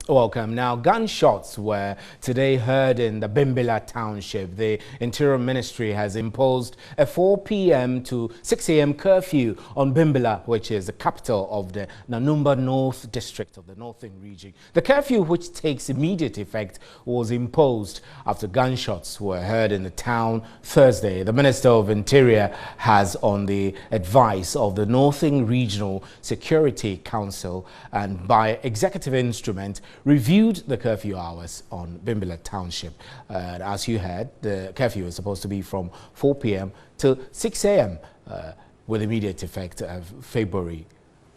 Welcome. Now, gunshots were today heard in the Bimbilla township. The Interior Ministry has imposed a 4 p.m. to 6 a.m. curfew on Bimbilla, which is the capital of the Nanumba North District of the Northern Region. The curfew, which takes immediate effect, was imposed after gunshots were heard in the town Thursday. The Minister of Interior has, on the advice of the Northern Regional Security Council and by executive instrument, reviewed the curfew hours on Bimbilla Township. As you heard, the curfew is supposed to be from 4 p.m. to 6 a.m. With immediate effect of February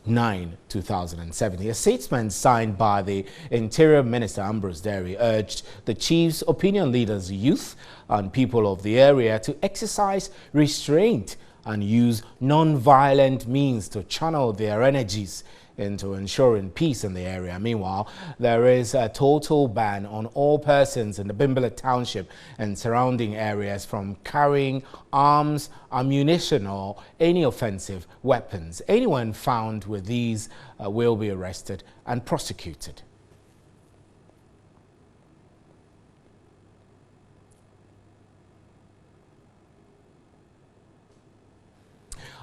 9, 2017. A statement signed by the Interior Minister Ambrose Derry urged the chief's opinion leaders, youth and people of the area to exercise restraint and use non-violent means to channel their energies into ensuring peace in the area. Meanwhile, there is a total ban on all persons in the Bimbilla Township and surrounding areas from carrying arms, ammunition, or any offensive weapons. Anyone found with these will be arrested and prosecuted.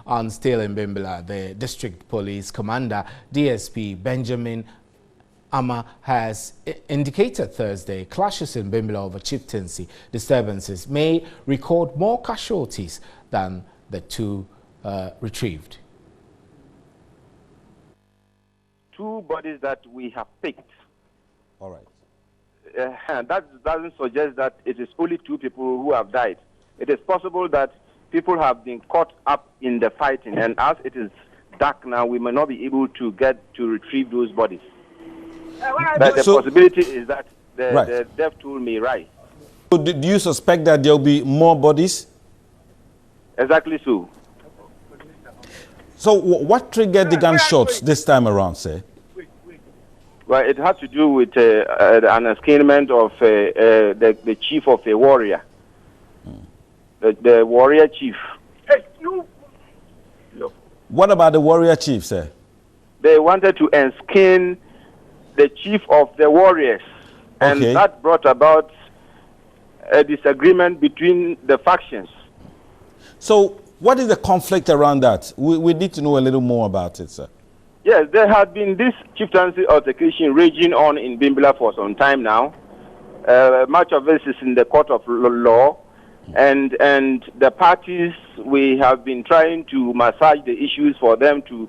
And still in Bimbilla, the District Police Commander, DSP Benjamin Ama, has indicated Thursday clashes in Bimbilla over chieftaincy disturbances may record more casualties than the two retrieved. 2 bodies that we have picked. All right. That doesn't suggest that it is only 2 people who have died. It is possible that people have been caught up in the fighting, and as it is dark now, we may not be able to get to retrieve those bodies. But the possibility is that the death toll may rise. So do you suspect that there will be more bodies? Exactly so. So what triggered the gunshots this time around, sir? Well, it had to do with an estrangement of the chief of a warrior. The warrior chief. What about the warrior chief, sir? They wanted to enskin the chief of the warriors, and that brought about a disagreement between the factions. So what is the conflict around that? We need to know a little more about it, sir. Yes, there had been this chieftaincy altercation raging on in Bimbilla for some time now. Much of this is in the court of law. And the parties, we have been trying to massage the issues for them to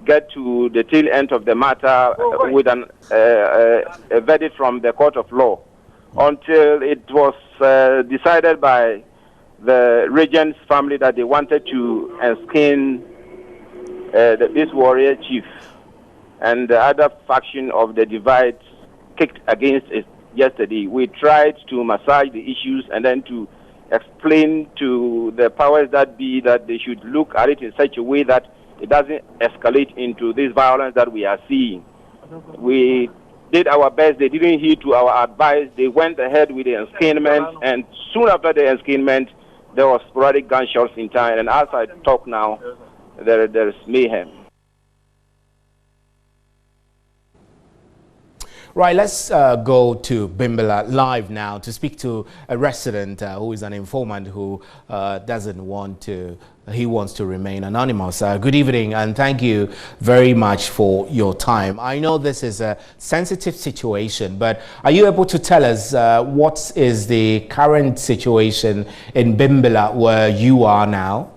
get to the tail end of the matter with a verdict from the court of law, until it was decided by the regent's family that they wanted to enskin this warrior chief, and the other faction of the divide kicked against it yesterday. We tried to massage the issues and then to explain to the powers that be that they should look at it in such a way that it doesn't escalate into this violence that we are seeing. We did our best. They didn't heed to our advice. They went ahead with the enskinment, and soon after the enskinment, there was sporadic gunshots in town. And as I talk now, there is mayhem. Right, let's go to Bimbilla live now to speak to a resident who is an informant who wants to remain anonymous. Good evening, and thank you very much for your time. I know this is a sensitive situation, but are you able to tell us what is the current situation in Bimbilla where you are now?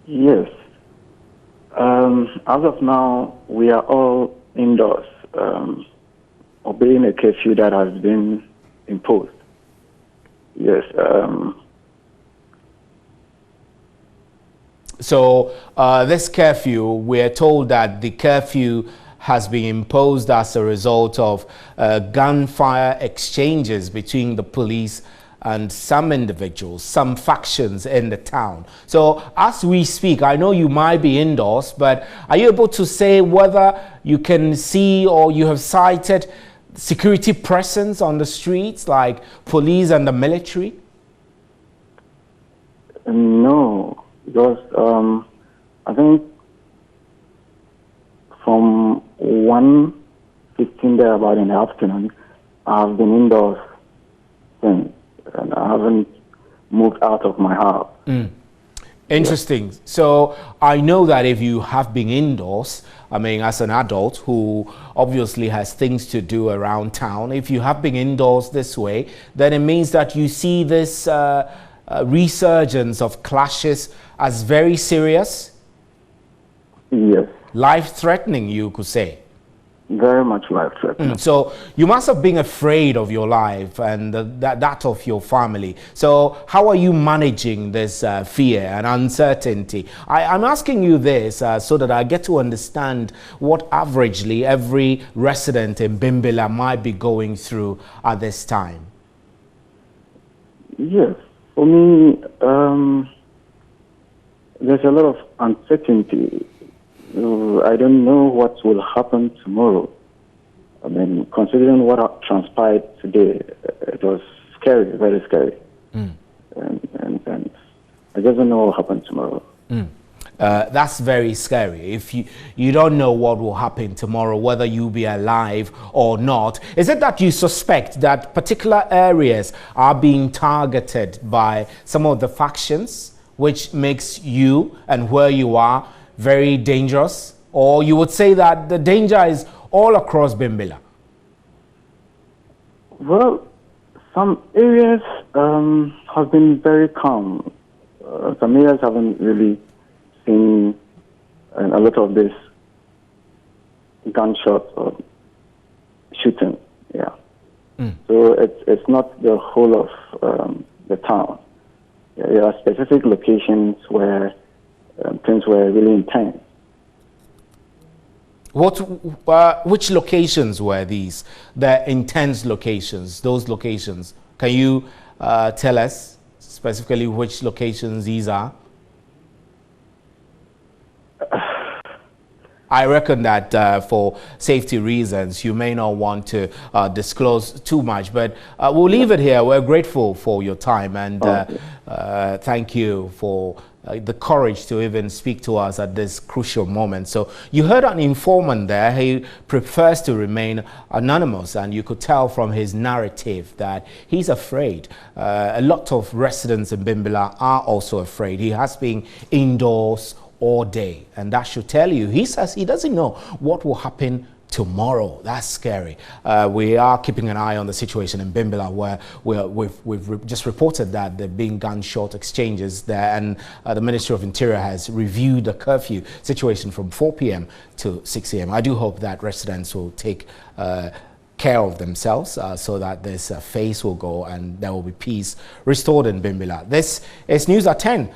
Yes. As of now, we are all indoors, obeying a curfew that has been imposed. Yes. So this curfew, we're told that the curfew has been imposed as a result of gunfire exchanges between the police and some individuals, some factions in the town. So as we speak, I know you might be indoors, but are you able to say whether you can see or you have cited security presence on the streets, like police and the military? No, because I think from 1 15 there about in the afternoon. I've been indoors since, and I haven't moved out of my house. Interesting. So I know that if you have been indoors, I mean, as an adult who obviously has things to do around town, if you have been indoors this way, then it means that you see this resurgence of clashes as very serious, Yes, life-threatening, you could say. very much life-threatening. So you must have been afraid of your life and that of your family. So how are you managing this fear and uncertainty? I'm asking you this so that I get to understand what averagely every resident in Bimbilla might be going through at this time. Yes, for me, there's a lot of uncertainty. I don't know what will happen tomorrow. I mean, considering what transpired today, it was scary, very scary. And I just don't know what will happen tomorrow. That's very scary. If you don't know what will happen tomorrow, whether you'll be alive or not. Is it that you suspect that particular areas are being targeted by some of the factions, which makes you and where you are very dangerous? Or you would say that the danger is all across Bimbilla? Well, some areas have been very calm. Some areas haven't really seen a lot of this gunshots or shooting. Yeah. So it's not the whole of the town. There are specific locations where things were really intense. Which locations were these? The intense locations, those locations. Can you tell us specifically which locations these are? I reckon that for safety reasons, you may not want to disclose too much, but we'll leave it here. We're grateful for your time and thank you for the courage to even speak to us at this crucial moment. So you heard an informant there. He prefers to remain anonymous, and you could tell from his narrative that he's afraid. A lot of residents in Bimbilla are also afraid. He has been indoors all day, and that should tell you. He says he doesn't know what will happen tomorrow. That's scary. We are keeping an eye on the situation in Bimbilla, where we've just reported that there have been gunshot exchanges there, and the Ministry of Interior has reviewed the curfew situation from 4 p.m. to 6 a.m. I do hope that residents will take care of themselves so that this phase will go and there will be peace restored in Bimbilla. This is News at 10.